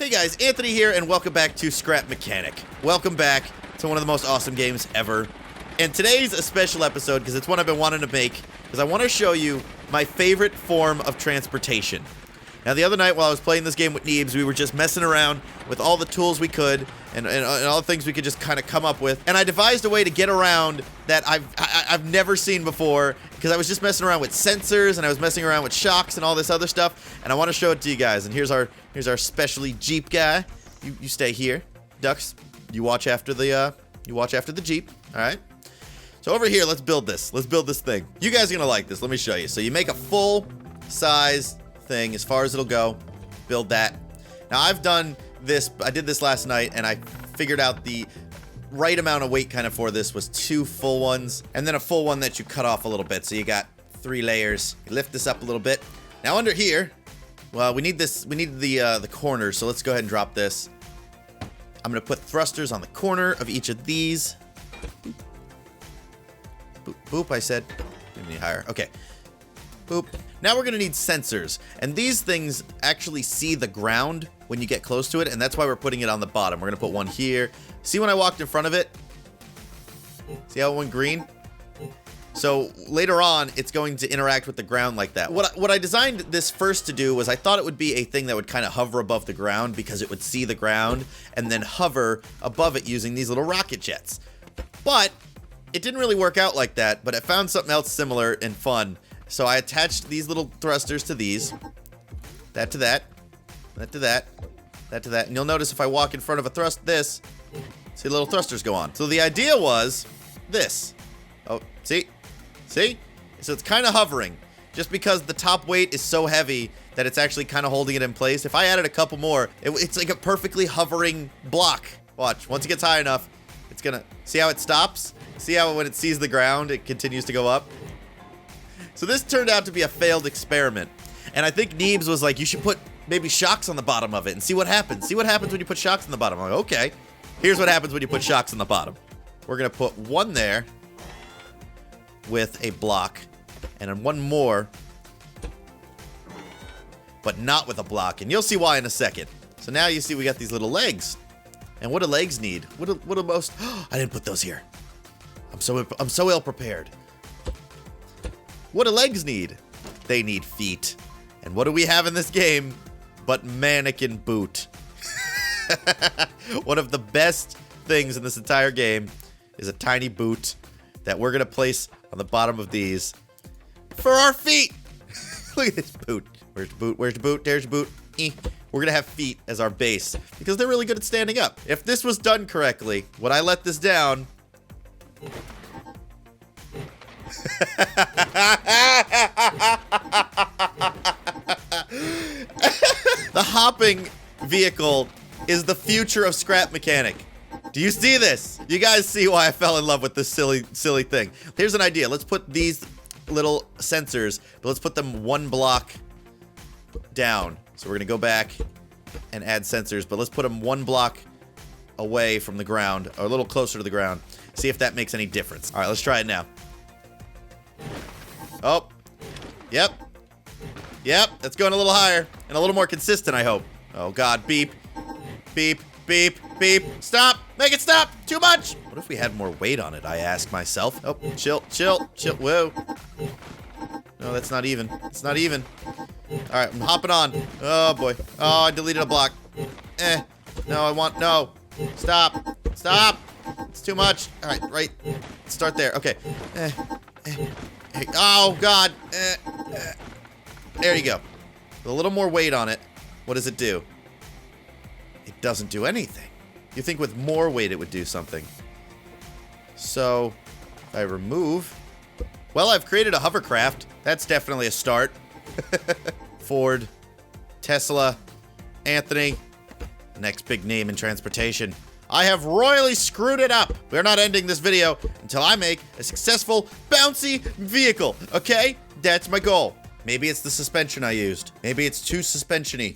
Hey guys, Anthony here, and welcome back to Scrap Mechanic. Welcome back to one of the most awesome games ever. And today's a special episode because it's one I've been wanting to make, because I want to show you my favorite form of transportation. Now, the other night while I was playing this game with Neebs, we were just messing around with all the tools we could and all the things we could just kind of come up with. And I devised a way to get around that I've never seen before, because I was just messing around with sensors and I was messing around with shocks and all this other stuff. And I want to show it to you guys. And here's our specially Jeep guy. You stay here, Ducks. You watch after the Jeep. All right. So over here, let's build this. Let's build this thing. You guys are gonna like this. Let me show you. So you make a full size thing as far as it'll go. Build that. Now I've done this. I did this last night, and I figured out the right amount of weight kind of for this was 2 full ones, and then a full one that you cut off a little bit. So you got 3 layers. You lift this up a little bit. Now under here, well, we need this. We need the corners. So let's go ahead and drop this. I'm gonna put thrusters on the corner of each of these. Boop, boop, I said. Any higher. Okay. Boop. Now we're gonna need sensors, and these things actually see the ground when you get close to it, and that's why we're putting it on the bottom. We're gonna put one here. See when I walked in front of it? See how it went green? So later on, it's going to interact with the ground like that. What I designed this first to do was I thought it would be a thing that would kind of hover above the ground, because it would see the ground and then hover above it using these little rocket jets. But it didn't really work out like that, but I found something else similar and fun. So I attached these little thrusters to these. That to that. That to that. That to that. And you'll notice if I walk in front of a see the little thrusters go on. So the idea was this. Oh, see? See? So it's kind of hovering, just because the top weight is so heavy that it's actually kind of holding it in place. If I added a couple more, it's like a perfectly hovering block. Watch. Once it gets high enough, it's gonna... See how it stops? See how when it sees the ground, it continues to go up? So this turned out to be a failed experiment. And I think Neebs was like, you should put maybe shocks on the bottom of it and see what happens. See what happens when you put shocks on the bottom. I'm like, okay. Here's what happens when you put shocks on the bottom. We're going to put one there with a block, and then one more, but not with a block. And you'll see why in a second. So now you see we got these little legs. And what do legs need? What do most... I didn't put those here. I'm so ill prepared. What do legs need? They need feet. And what do we have in this game but mannequin boot? One of the best things in this entire game is a tiny boot that we're going to place on the bottom of these for our feet. Look at this boot. Where's the boot? Where's the boot? There's the boot. We're going to have feet as our base because they're really good at standing up. If this was done correctly, would I let this down? The hopping vehicle is the future of Scrap Mechanic. Do you see this? You guys see why I fell in love with this silly thing. Here's an idea. Let's put these little sensors, but let's put them one block down. So we're gonna go back and add sensors, but let's put them one block away from the ground, or a little closer to the ground. See if that makes any difference. All right, let's try it now. Oh, yep. Yep, that's going a little higher and a little more consistent, I hope. Oh, God, beep, beep, beep, beep. Stop, make it stop, too much. What if we had more weight on it, I ask myself. Oh, chill, chill, chill, whoa. No, that's not even, it's not even. All right, I'm hopping on. Oh, boy. Oh, I deleted a block. No, I want, no. Stop, stop. It's too much. All right, right. Start there, okay. Oh, God. There you go. With a little more weight on it, what does it do? It doesn't do anything. You think with more weight it would do something. So, if I remove... Well, I've created a hovercraft. That's definitely a start. Ford, Tesla, Anthony, next big name in transportation. I have royally screwed it up. We're not ending this video until I make a successful, bouncy vehicle, okay? That's my goal. Maybe it's the suspension I used. Maybe it's too suspension-y.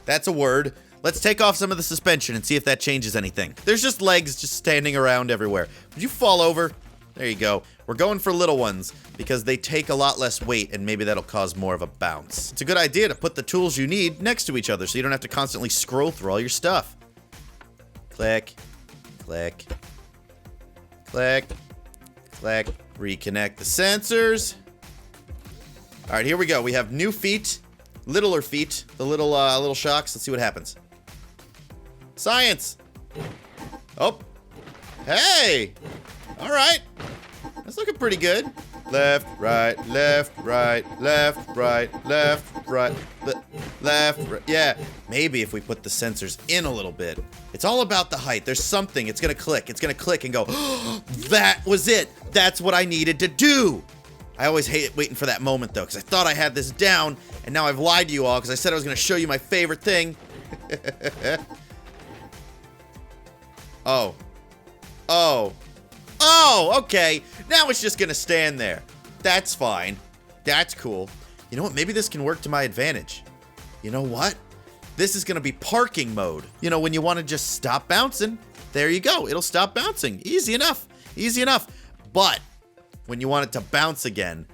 That's a word. Let's take off some of the suspension and see if that changes anything. There's just legs just standing around everywhere. Would you fall over? There you go. We're going for little ones because they take a lot less weight and maybe that'll cause more of a bounce. It's a good idea to put the tools you need next to each other so you don't have to constantly scroll through all your stuff. Click, click, click, click. Reconnect the sensors. All right, here we go. We have new feet, littler feet, the little shocks. Let's see what happens. Science. Oh, hey. All right. That's looking pretty good. Left, right, left, right, left, right, left, right, left, right. Yeah, maybe if we put the sensors in a little bit. It's all about the height. There's something. It's going to click. It's going to click and go, oh, that was it. That's what I needed to do. I always hate waiting for that moment, though, because I thought I had this down, and now I've lied to you all because I said I was going to show you my favorite thing. Oh. Oh. Oh, okay. Now it's just gonna stand there. That's fine. That's cool. You know what? Maybe this can work to my advantage. You know what? This is gonna be parking mode. You know, when you want to just stop bouncing, there you go. It'll stop bouncing. Easy enough. Easy enough. But when you want it to bounce again,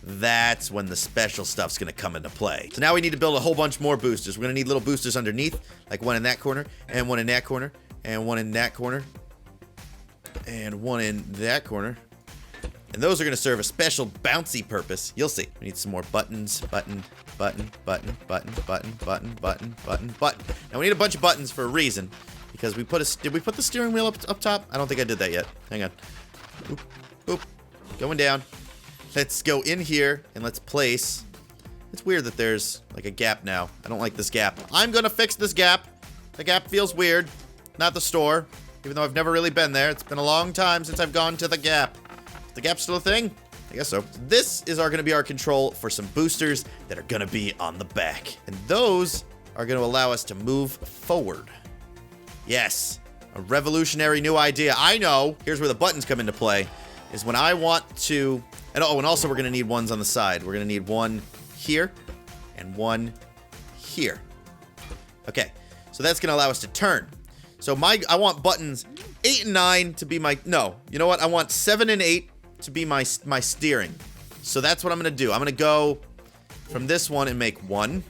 that's when the special stuff's gonna come into play. So now we need to build a whole bunch more boosters. We're gonna need little boosters underneath, like one in that corner, and one in that corner, and one in that corner, and one in that corner. And those are going to serve a special bouncy purpose. You'll see. We need some more buttons. Button, button, button, button, button, button, button, button, button. Now we need a bunch of buttons for a reason. Because we put did we put the steering wheel up top? I don't think I did that yet. Hang on. Oop, oop. Going down. Let's go in here and let's place. It's weird that there's like a gap now. I don't like this gap. I'm going to fix this gap. The gap feels weird. Not the store. Even though I've never really been there. It's been a long time since I've gone to the Gap. Is the Gap still a thing? I guess so. This is going to be our control for some boosters that are going to be on the back. And those are going to allow us to move forward. Yes. A revolutionary new idea. I know. Here's where the buttons come into play. Is when I want to... And also we're going to need ones on the side. We're going to need one here and one here. Okay. So that's going to allow us to turn. So I want buttons 8 and 9 to be my, no, you know what? I want 7 and 8 to be my steering. So that's what I'm going to do. I'm going to go from this one and make 1,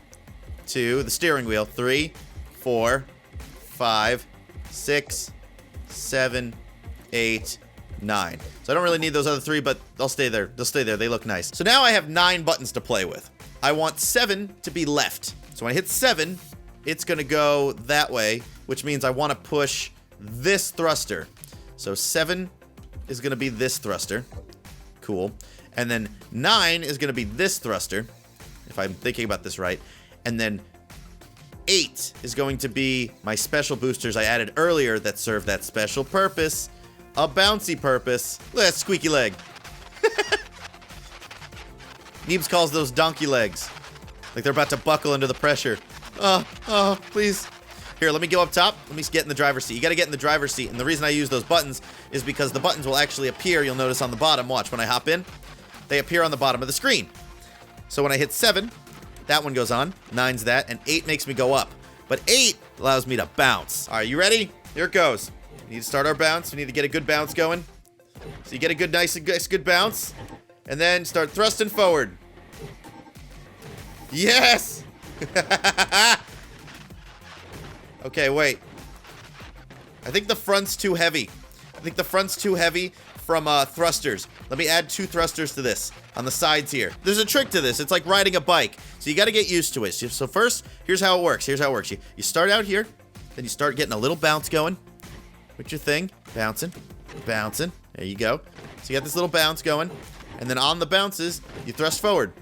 2, the steering wheel, 3, 4, 5, 6, 7, 8, 9. So I don't really need those other 3, but they'll stay there. They'll stay there. They look nice. So now I have 9 buttons to play with. I want 7 to be left. So when I hit 7, it's going to go that way, which means I want to push this thruster. So 7 is going to be this thruster. Cool. And then 9 is going to be this thruster, if I'm thinking about this right. And then 8 is going to be my special boosters I added earlier that serve that special purpose. A bouncy purpose. Look at that squeaky leg. Neebs calls those donkey legs. Like they're about to buckle under the pressure. Oh, please. Here, let me go up top. Let me get in the driver's seat. You got to get in the driver's seat. And the reason I use those buttons is because the buttons will actually appear. You'll notice on the bottom. Watch, when I hop in, they appear on the bottom of the screen. So when I hit 7, that one goes on. 9's that. And 8 makes me go up. But 8 allows me to bounce. All right, you ready? Here it goes. We need to start our bounce. We need to get a good bounce going. So you get a good, nice, good bounce. And then start thrusting forward. Yes! Okay, wait. I think the front's too heavy. I think the front's too heavy from thrusters. Let me add 2 thrusters to this on the sides here. There's a trick to this. It's like riding a bike. So you got to get used to it. So first, here's how it works. Here's how it works. You start out here. Then you start getting a little bounce going with your thing. Bouncing. Bouncing. There you go. So you got this little bounce going. And then on the bounces, you thrust forward.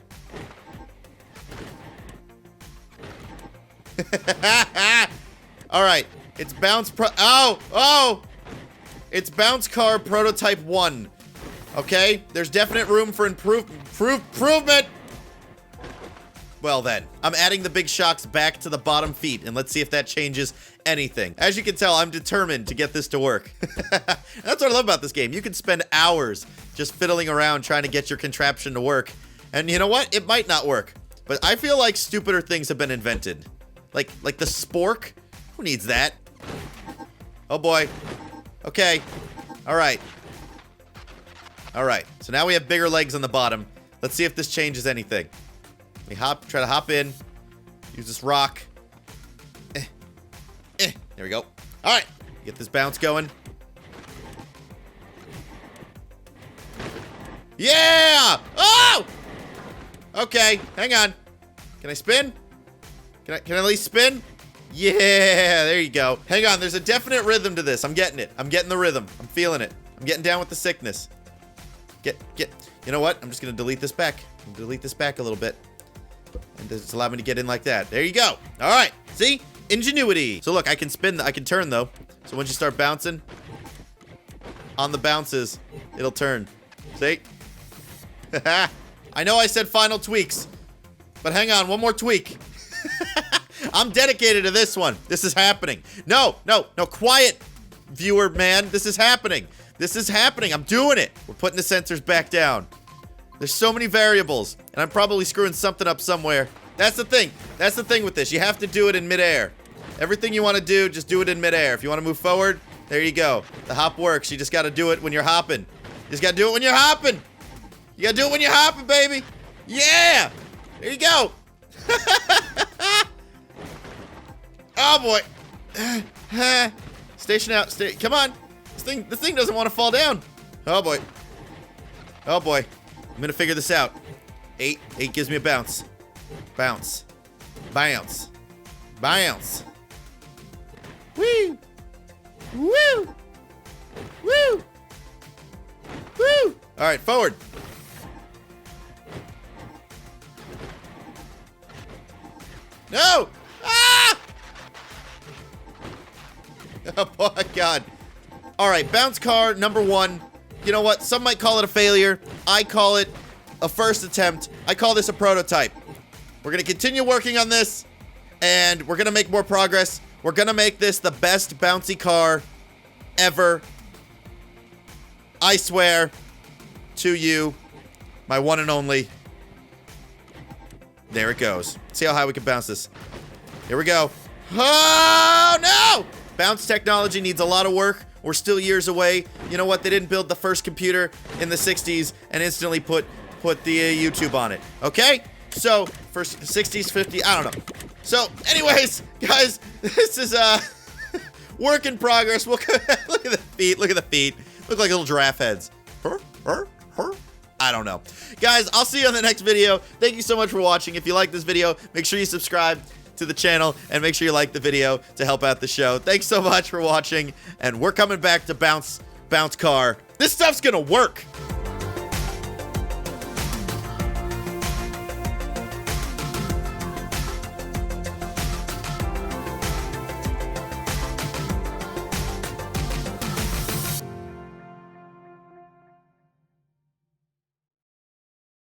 All right, it's bounce it's bounce car prototype 1. Okay, there's definite room for improvement. Well then, I'm adding the big shocks back to the bottom feet, and let's see if that changes anything. As you can tell, I'm determined to get this to work. That's what I love about this game. You can spend hours just fiddling around trying to get your contraption to work, and you know what? It might not work, but I feel like stupider things have been invented. Like the spork? Who needs that? Oh boy. Okay. All right. All right, so now we have bigger legs on the bottom. Let's see if this changes anything. Let me try to hop in. Use this rock. There we go. All right, get this bounce going. Yeah! Oh! Okay, hang on. Can I spin? Can I at least spin? Yeah, there you go. Hang on, there's a definite rhythm to this. I'm getting it. I'm getting the rhythm. I'm feeling it. I'm getting down with the sickness. You know what? I'm just gonna delete this back. Delete this back a little bit. And just allow me to get in like that. There you go. All right, see? Ingenuity. So look, I can spin, I can turn though. So once you start bouncing, on the bounces, it'll turn. See? I know I said final tweaks, but hang on, one more tweak. I'm dedicated to this one. This is happening. No, quiet, viewer man. This is happening. This is happening. I'm doing it. We're putting the sensors back down. There's so many variables, and I'm probably screwing something up somewhere. That's the thing. That's the thing with this. You have to do it in midair. Everything you want to do, just do it in midair. If you want to move forward, there you go. The hop works. You just got to do it when you're hopping. You just got to do it when you're hopping. You got to do it when you're hopping, baby. Yeah. There you go. Oh, boy. Station out. Come on. This thing doesn't want to fall down. Oh, boy. Oh, boy. I'm going to figure this out. 8 gives me a bounce. Bounce. Bounce. Bounce. Woo! Woo! Woo! Woo! All right, forward. No! Ah! Oh, my God. All right, bounce car number 1. You know what? Some might call it a failure. I call it a first attempt. I call this a prototype. We're going to continue working on this, and we're going to make more progress. We're going to make this the best bouncy car ever. I swear to you, my one and only. There it goes. See how high we can bounce this. Here we go. Oh, no! Bounce technology needs a lot of work. We're still years away. You know what? They didn't build the first computer in the 60s and instantly put the YouTube on it. Okay? So, first 60s, 50s, I don't know. So, anyways, guys, this is work in progress. Look at the feet. Look at the feet. Look like little giraffe heads. I don't know. Guys, I'll see you on the next video. Thank you so much for watching. If you like this video, make sure you subscribe to the channel and make sure you like the video to help out the show. Thanks so much for watching, and we're coming back to Bounce Car. This stuff's gonna work.